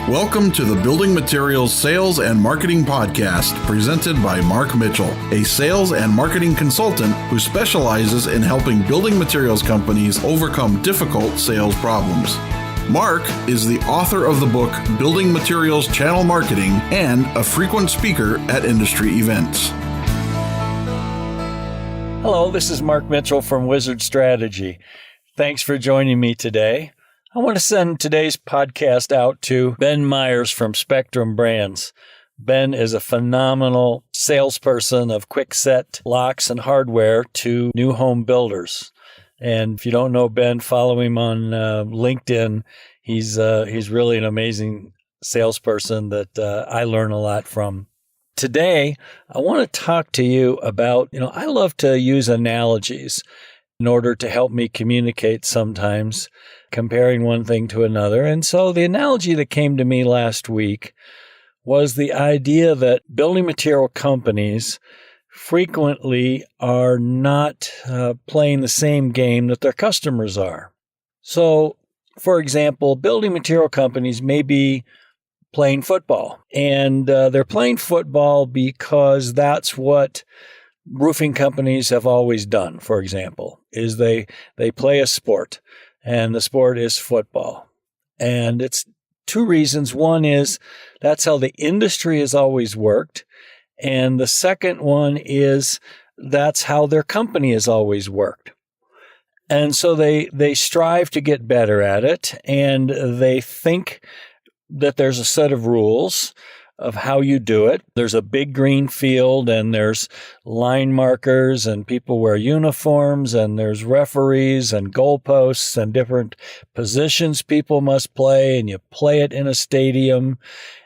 Welcome to the Building Materials Sales and Marketing Podcast, presented by Mark Mitchell, a sales and marketing consultant who specializes in helping building materials companies overcome difficult sales problems. Mark is the author of the book Building Materials Channel Marketing and a frequent speaker at industry events. Hello, this is Mark Mitchell from Wizard Strategy. Thanks for joining me today. I want to send today's podcast out to Ben Myers from Spectrum Brands. Ben is a phenomenal salesperson of quick-set locks and hardware to new home builders. And if you don't know Ben, follow him on LinkedIn. He's really an amazing salesperson that I learn a lot from. Today, I want to talk to you about, I love to use analogies in order to help me communicate sometimes, comparing one thing to another. And so the analogy that came to me last week was the idea that building material companies frequently are not playing the same game that their customers are. So, for example, building material companies may be playing football, and they're playing football because that's what roofing companies have always done, for example, is they play a sport, and the sport is football. And it's two reasons. One is that's how the industry has always worked. And the second one is that's how their company has always worked. And so they strive to get better at it, and they think that there's a set of rules of how you do it. There's a big green field, and there's line markers, and people wear uniforms, and there's referees and goalposts and different positions people must play, and you play it in a stadium,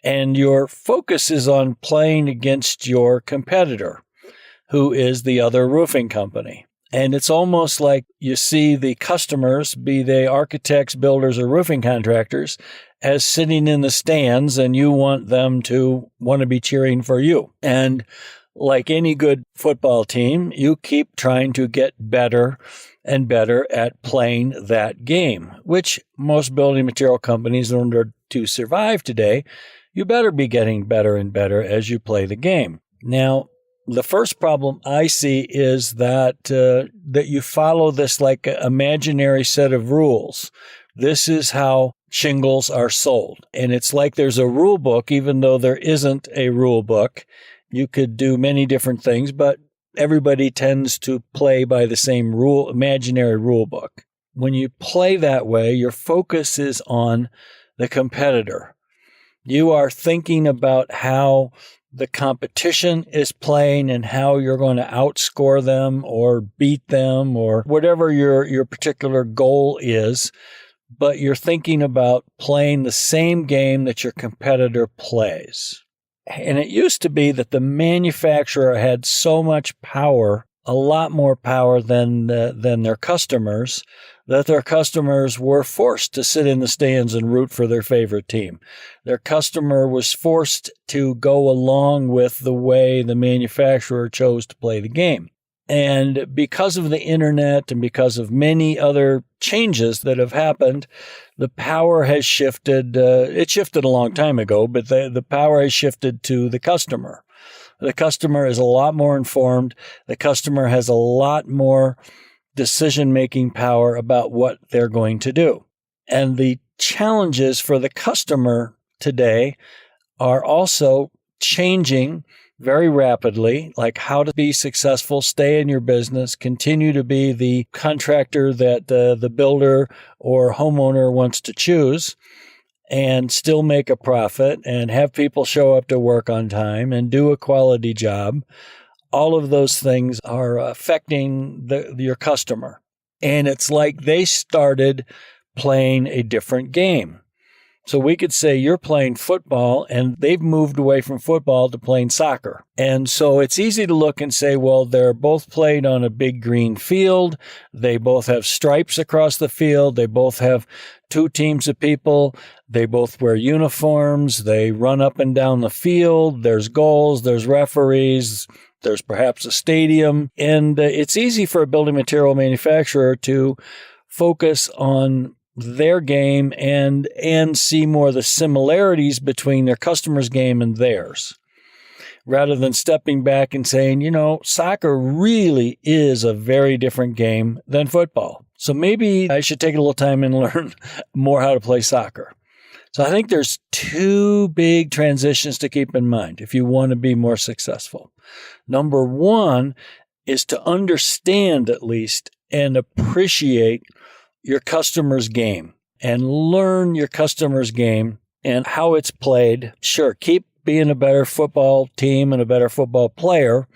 and your focus is on playing against your competitor, who is the other roofing company. And it's almost like you see the customers, be they architects, builders, or roofing contractors, as sitting in the stands, and you want them to want to be cheering for you. And like any good football team, you keep trying to get better and better at playing that game, which most building material companies, in order to survive today, you better be getting better and better as you play the game. Now, the first problem I see is that you follow this like imaginary set of rules. This is how shingles are sold. And it's like there's a rule book, even though there isn't a rule book. You could do many different things, but everybody tends to play by the same imaginary rule book. When you play that way, your focus is on the competitor. You are thinking about how the competition is playing and how you're going to outscore them or beat them or whatever your particular goal is. But you're thinking about playing the same game that your competitor plays. And it used to be that the manufacturer had so much power, a lot more power than their customers, that their customers were forced to sit in the stands and root for their favorite team. Their customer was forced to go along with the way the manufacturer chose to play the game. And because of the internet and because of many other changes that have happened, the power has shifted. It shifted a long time ago, but the power has shifted to the customer. The customer is a lot more informed. The customer has a lot more decision-making power about what they're going to do. And the challenges for the customer today are also changing very rapidly, like how to be successful, stay in your business, continue to be the contractor that the builder or homeowner wants to choose, and still make a profit and have people show up to work on time and do a quality job. All of those things are affecting your customer. And it's like they started playing a different game. So we could say you're playing football and they've moved away from football to playing soccer. And so it's easy to look and say, well, they're both played on a big green field. They both have stripes across the field. They both have two teams of people. They both wear uniforms. They run up and down the field. There's goals. There's referees. There's perhaps a stadium. And it's easy for a building material manufacturer to focus on their game and see more of the similarities between their customer's game and theirs, rather than stepping back and saying, soccer really is a very different game than football. So maybe I should take a little time and learn more how to play soccer. So I think there's two big transitions to keep in mind if you want to be more successful. Number one is to understand at least and appreciate your customer's game and learn your customer's game and how it's played. Sure, keep being a better football team and a better football player,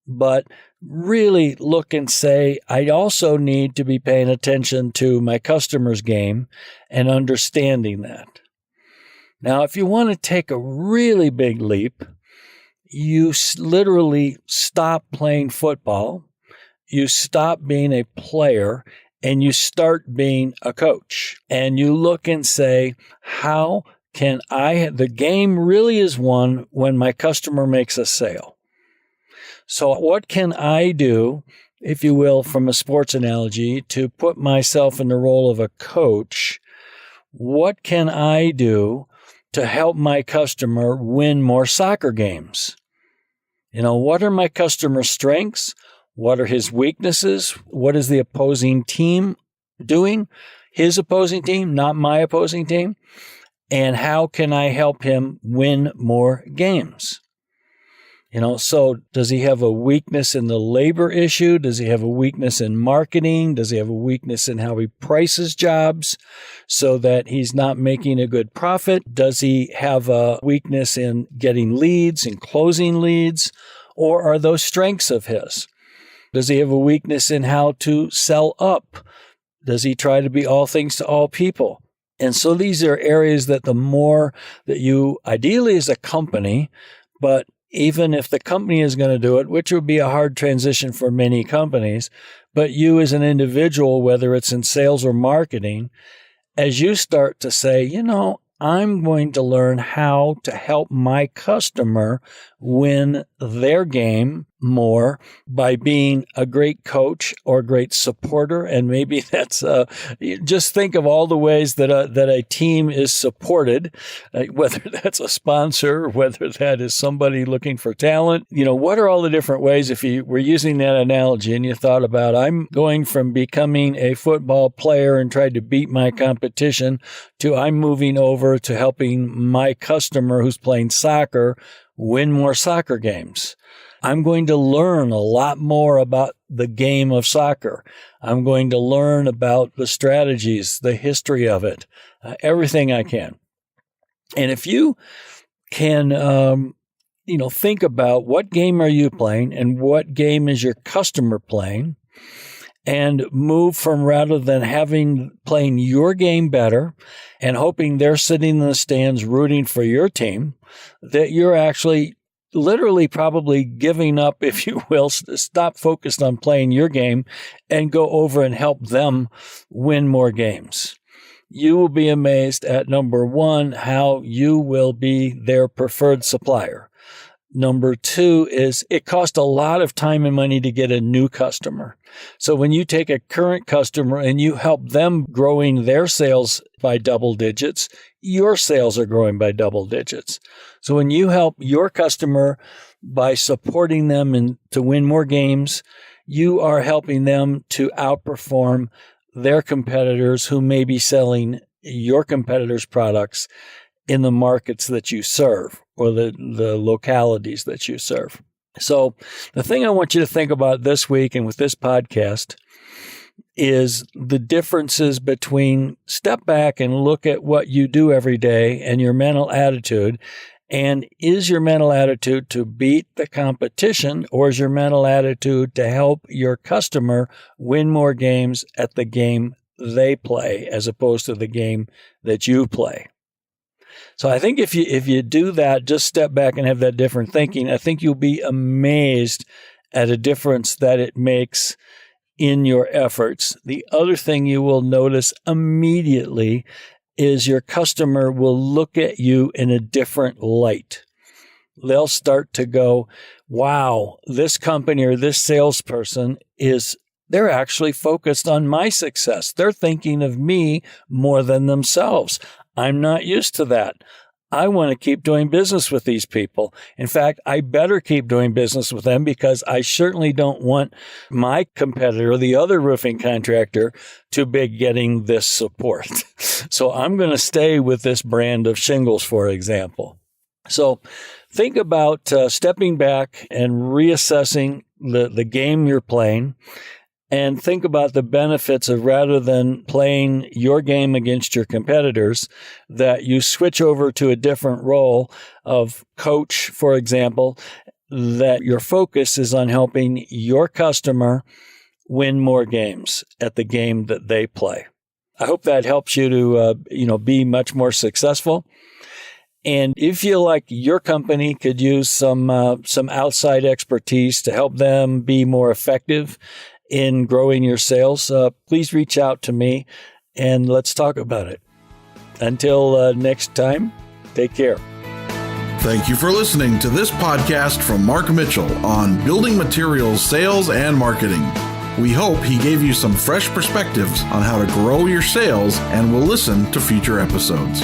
but really look and say, I also need to be paying attention to my customer's game and understanding that. Now, if you want to take a really big leap, you literally stop playing football, you stop being a player, and you start being a coach. And you look and say, how can the game really is won when my customer makes a sale. So what can I do, if you will, from a sports analogy, to put myself in the role of a coach? What can I do to help my customer win more soccer games? What are my customer's strengths? What are his weaknesses? What is the opposing team doing? His opposing team, not my opposing team. And how can I help him win more games? So does he have a weakness in the labor issue? Does he have a weakness in marketing? Does he have a weakness in how he prices jobs so that he's not making a good profit? Does he have a weakness in getting leads and closing leads? Or are those strengths of his? Does he have a weakness in how to sell up? Does he try to be all things to all people? And so these are areas that the more that you, ideally as a company, but even if the company is going to do it, which would be a hard transition for many companies, but you as an individual, whether it's in sales or marketing, as you start to say, I'm going to learn how to help my customer win their game more by being a great coach or a great supporter. And maybe that's just think of all the ways that a team is supported, whether that's a sponsor, whether that is somebody looking for talent. What are all the different ways, if you were using that analogy and you thought about, I'm going from becoming a football player and tried to beat my competition to I'm moving over to helping my customer who's playing soccer win more soccer games. I'm going to learn a lot more about the game of soccer. I'm going to learn about the strategies, the history of it, everything I can. And if you can, think about what game are you playing and what game is your customer playing, and move from, rather than playing your game better and hoping they're sitting in the stands rooting for your team, that you're actually literally probably giving up, if you will, stop focused on playing your game and go over and help them win more games. You will be amazed at, number one, how you will be their preferred supplier. Number two is it costs a lot of time and money to get a new customer. So when you take a current customer and you help them growing their sales by double digits, your sales are growing by double digits. So when you help your customer by supporting them and to win more games, you are helping them to outperform their competitors who may be selling your competitors' products in the markets that you serve or the localities that you serve. So the thing I want you to think about this week and with this podcast is the differences between step back and look at what you do every day and your mental attitude. And is your mental attitude to beat the competition, or is your mental attitude to help your customer win more games at the game they play as opposed to the game that you play? So I think if you do that, just step back and have that different thinking, I think you'll be amazed at a difference that it makes in your efforts. The other thing you will notice immediately is your customer will look at you in a different light. They'll start to go, wow, this company or this salesperson is They're actually focused on my success. They're thinking of me more than themselves. I'm not used to that. I want to keep doing business with these people. In fact, I better keep doing business with them because I certainly don't want my competitor, the other roofing contractor, to be getting this support. So I'm going to stay with this brand of shingles, for example. So think about stepping back and reassessing the game you're playing. And think about the benefits of, rather than playing your game against your competitors, that you switch over to a different role of coach, for example, that your focus is on helping your customer win more games at the game that they play. I hope that helps you to, be much more successful. And if you feel like your company could use some outside expertise to help them be more effective in growing your sales, please reach out to me and let's talk about it. Until next time, take care. Thank you for listening to this podcast from Mark Mitchell on building materials, sales, and marketing. We hope he gave you some fresh perspectives on how to grow your sales, and will listen to future episodes.